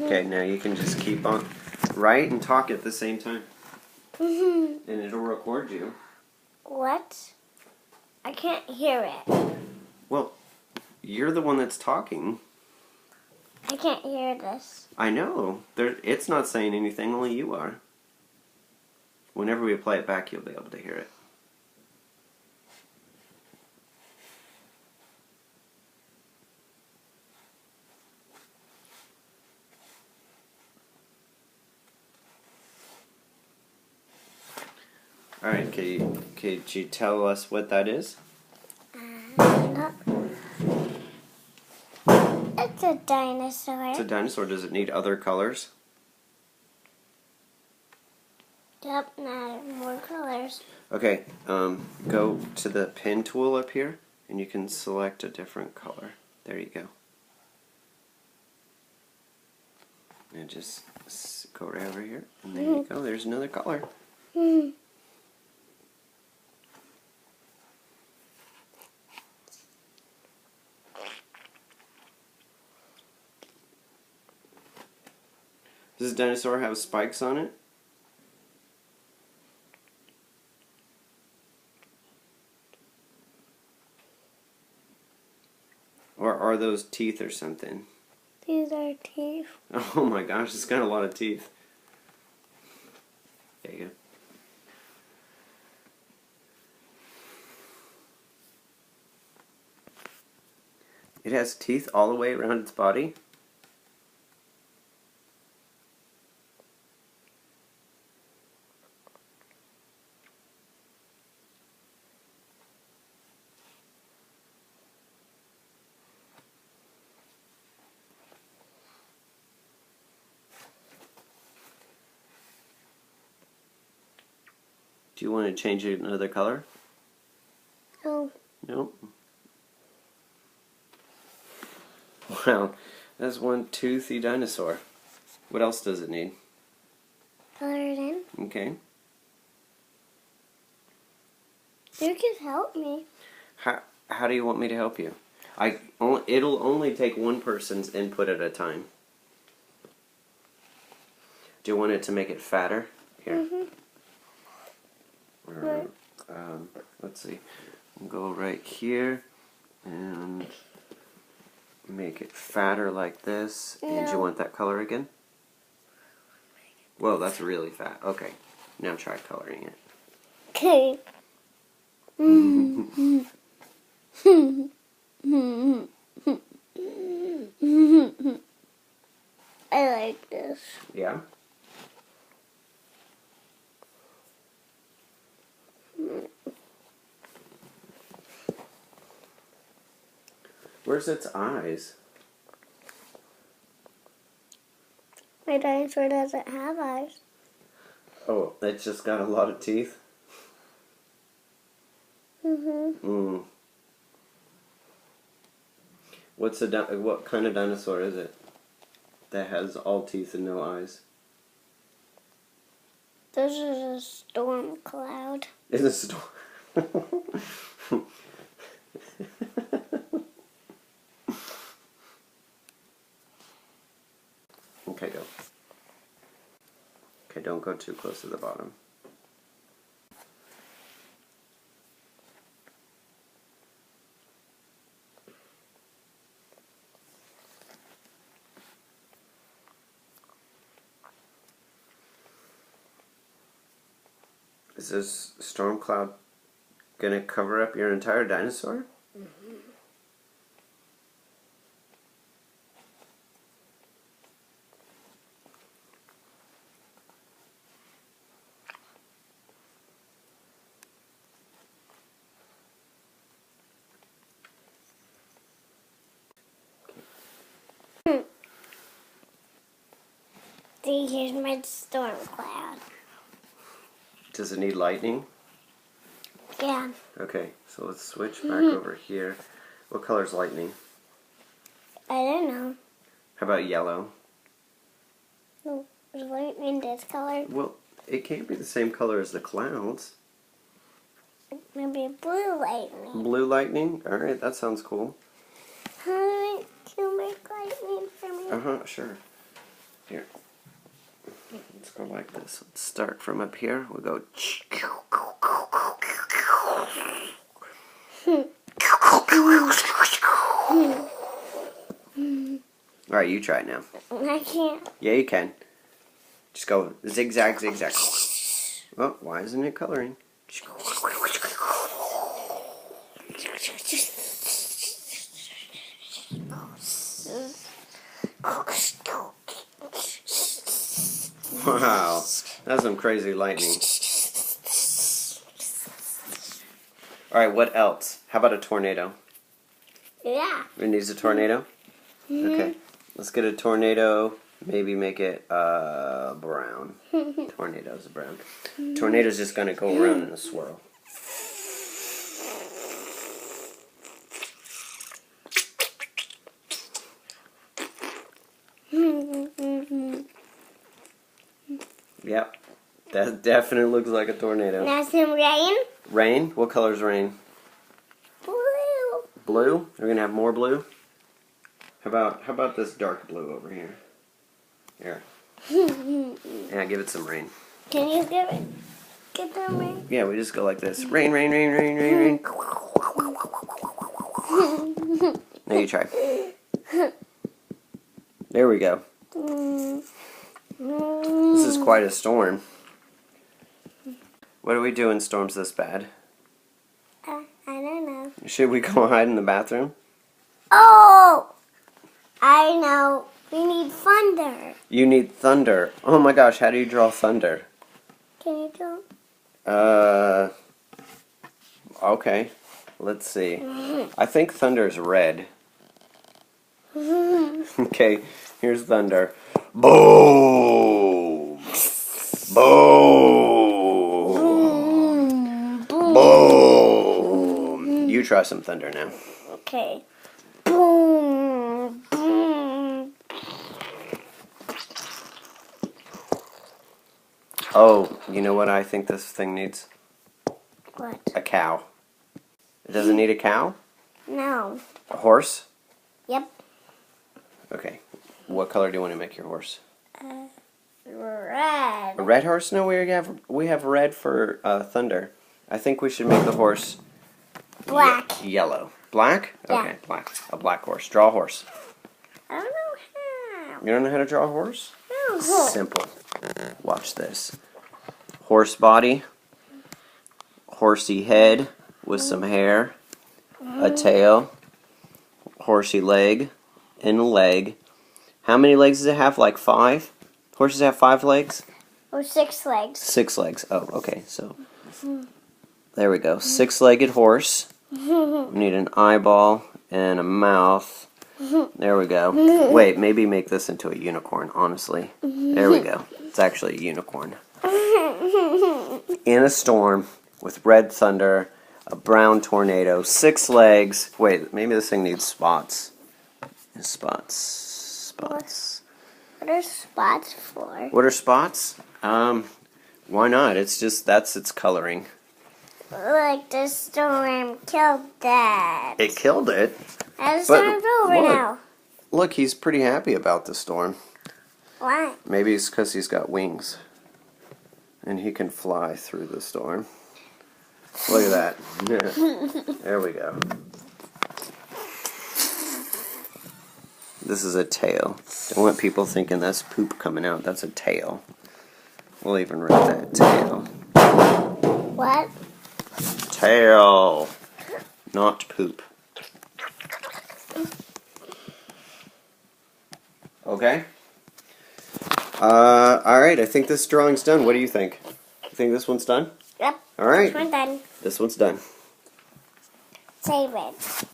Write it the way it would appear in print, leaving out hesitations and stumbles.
Okay, now you can just keep on write and talk at the same time. And it'll record you. What? I can't hear it. Well, you're the one that's talking. I can't hear this. I know. It's not saying anything, only you are. Whenever we play it back, you'll be able to hear it. Alright, could you tell us what that is? It's a dinosaur. It's a dinosaur. Does it need other colors? Yep, now more colors. Okay, go to the pen tool up here, and you can select a different color. There you go. And just go right over here, and there you go. There's another color. Does this dinosaur have spikes on it? Or are those teeth or something? These are teeth. Oh my gosh, it's got a lot of teeth. There you go. It has teeth all the way around its body? Do you want to change it another color? No. Nope. Wow, that's one toothy dinosaur. What else does it need? Colored in. Okay. You can help me. How do you want me to help you? It'll only take one person's input at a time. Do you want it to make it fatter? Here. Or, let's see. We'll go right here and make it fatter like this. And you want that color again? Whoa, that's really fat. Okay, now try coloring it. Okay. I like this. Yeah? Where's its eyes? My dinosaur doesn't have eyes. Oh, it's just got a lot of teeth? What kind of dinosaur is it that has all teeth and no eyes? This is a storm cloud. It's a storm. Okay, go. Okay, don't go too close to the bottom. Is this storm cloud gonna cover up your entire dinosaur? See, here's my storm cloud. Does it need lightning? Yeah. Okay, so let's switch back over here. What color is lightning? I don't know. How about yellow? No, is lightning this color? Well, it can't be the same color as the clouds. Maybe blue lightning. Blue lightning? Alright, that sounds cool. Can you make lightning for me? Sure. Here. Let's go like this. Let's start from up here. We'll go. Alright, you try it now. I can't. Yeah, you can. Just go zigzag, zigzag. Oh, why isn't it coloring? Wow, that's some crazy lightning. Alright, what else? How about a tornado? Yeah. It needs a tornado? Okay, let's get a tornado. Maybe make it brown. Tornado's brown. Tornado's just gonna go around in a swirl. Yep, that definitely looks like a tornado. Now some rain. Rain? What color is rain? Blue. Blue? We're gonna have more blue. How about this dark blue over here? Here. Yeah, give it some rain. Can you get them rain? Yeah, we just go like this. Rain, rain, rain, rain, rain, rain. Now you try. There we go. This is quite a storm. What do we do in storms this bad? I don't know. Should we go hide in the bathroom? Oh! I know. We need thunder. You need thunder. Oh my gosh, how do you draw thunder? Can you do? Okay. Let's see. I think thunder is red. Okay, here's thunder. Boom! Boom! Boom! You try some thunder now. Okay. Boom! Boom! Oh, you know what I think this thing needs? What? A cow. It doesn't need a cow? No. A horse? Yep. Okay. What color do you want to make your horse? Red. A red horse? No, we have red for thunder. I think we should make the horse Black. yellow. Black? Yeah. Okay, black. A black horse. Draw a horse. I don't know how. You don't know how to draw a horse? No. Simple. Watch this. Horse body. Horsey head with some hair. A tail. Horsey leg. And a leg. How many legs does it have? Like 5? Horses have 5 legs? Or 6 legs. 6 legs. Oh, okay. So, there we go. 6-legged horse. We need an eyeball and a mouth. There we go. Wait, maybe make this into a unicorn, honestly. There we go. It's actually a unicorn. In a storm with red thunder, a brown tornado, 6 legs. Wait, maybe this thing needs spots. Spots. What are spots for? What are spots? Why not? It's just, that's its coloring. Like the storm killed that. It killed it. And the But storm's over look. now. Look, he's pretty happy about the storm. Why? Maybe it's because he's got wings. And he can fly through the storm. Look at that. There we go. This is a tail. Don't want people thinking that's poop coming out. That's a tail. We'll even write that tail. What? Tail. Not poop. Okay? Alright, I think this drawing's done. What do you think? You think this one's done? Yep. Alright. We're done. This one's done. Save it.